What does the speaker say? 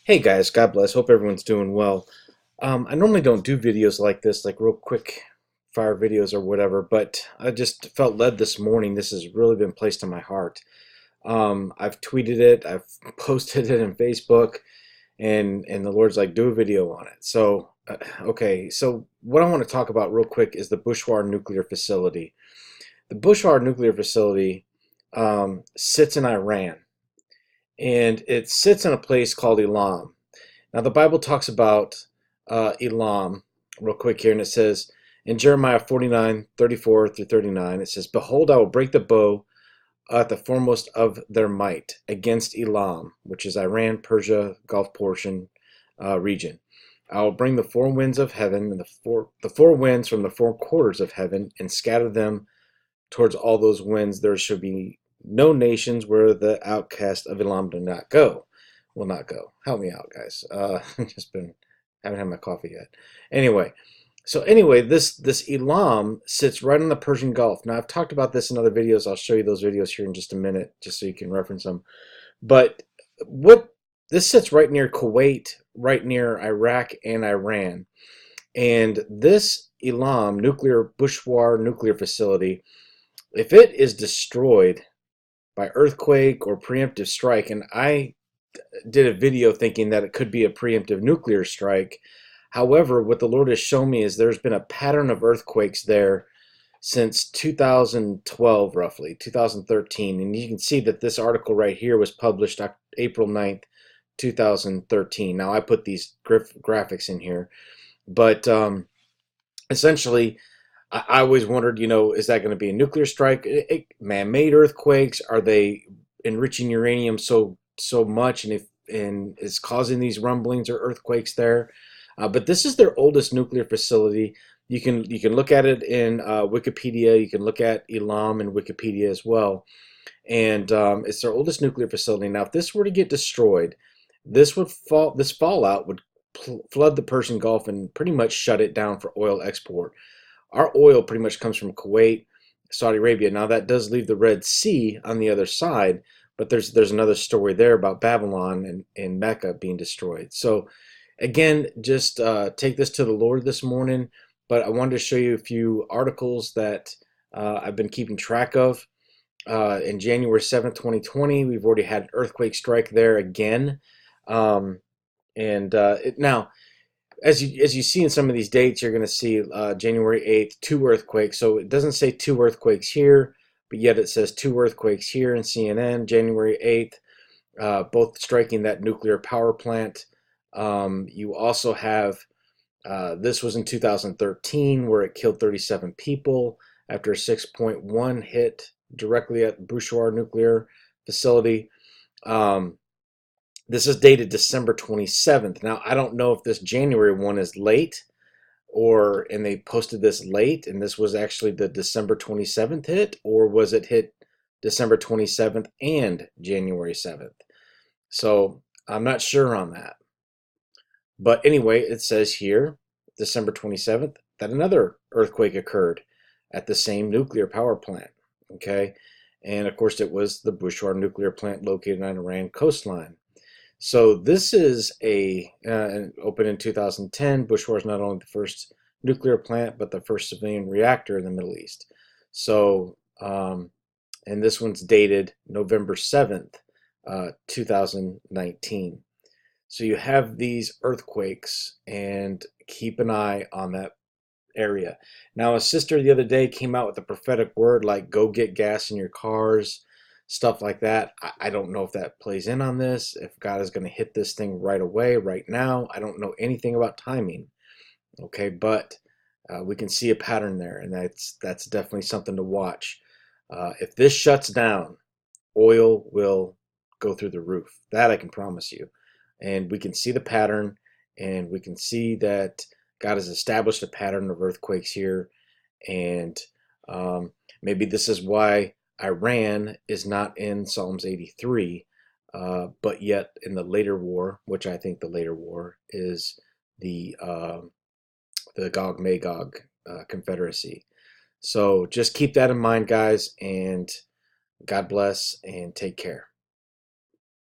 Hey guys, God bless. Hope everyone's doing well. I normally don't do videos like this, like real quick fire videos or whatever, but I just felt led this morning. This has really been placed on my heart. I've tweeted it, I've posted it on Facebook, and the Lord's like, do a video on it. So, okay, so what I want to talk about real quick is the Bushehr nuclear facility. The Bushehr nuclear facility sits in Iran, and it sits in a place called Elam. Now, the Bible talks about Elam real quick here, and it says in Jeremiah 49:34 through 39, it says, Behold, I will break the bow at the foremost of their might against Elam, which is Iran, Persia, Gulf portion region. I will bring the four winds of heaven and the four winds from the four quarters of heaven and scatter them towards all those winds. There shall be no nations where the outcast of Elam do not go. Will not go. Help me out, guys. Just been haven't had my coffee yet. Anyway, this Elam sits right on the Persian Gulf. Now I've talked about this in other videos. I'll show you those videos here in just a minute, just so you can reference them. But what this sits right near Kuwait, right near Iraq and Iran, and this Elam Bushehr nuclear facility, if it is destroyed by earthquake or preemptive strike, and I did a video thinking that it could be a preemptive nuclear strike. However, what the Lord has shown me is there's been a pattern of earthquakes there since 2012, roughly 2013, and you can see that this article right here was published April 9th, 2013. Now I put these graphics in here, but essentially I always wondered, is that going to be a nuclear strike? Man-made earthquakes? Are they enriching uranium so much, and it's causing these rumblings or earthquakes there? But this is their oldest nuclear facility. You can look at it in Wikipedia. You can look at Elam in Wikipedia as well, and it's their oldest nuclear facility. Now, if this were to get destroyed, this fallout would flood the Persian Gulf and pretty much shut it down for oil export. Our oil pretty much comes from Kuwait, Saudi Arabia. Now that does leave the Red Sea on the other side, but there's another story there about Babylon and Mecca being destroyed. So again, just take this to the Lord this morning. But I wanted to show you a few articles that I've been keeping track of. In January 7th, 2020, we've already had an earthquake strike there again. Um, now, as you see in some of these dates, you're going to see January 8th, two earthquakes. So it doesn't say two earthquakes here, but yet it says two earthquakes here in CNN, January 8th, both striking that nuclear power plant. You also have, this was in 2013, where it killed 37 people after a 6.1 hit directly at Bushehr nuclear facility. This is dated December 27th. Now, I don't know if this January one is late and they posted this late and this was actually the December 27th hit, or was it hit December 27th and January 7th? So I'm not sure on that. But anyway, it says here, December 27th, that another earthquake occurred at the same nuclear power plant. Okay. And of course, it was the Bushehr nuclear plant located on Iran coastline. So this is opened in 2010. Bushehr is not only the first nuclear plant, but the first civilian reactor in the Middle East. So, and this one's dated November 7th, 2019. So you have these earthquakes, and keep an eye on that area. Now, a sister the other day came out with a prophetic word like, go get gas in your cars, stuff like that. I don't know if that plays in on this, if God is going to hit this thing right away, right now. I don't know anything about timing. Okay, but we can see a pattern there, and that's definitely something to watch. If this shuts down, oil will go through the roof. That I can promise you. And we can see the pattern, and we can see that God has established a pattern of earthquakes here, and maybe this is why Iran is not in Psalms 83, but yet in the later war, which I think the later war is the Gog Magog Confederacy. So just keep that in mind, guys, and God bless and take care.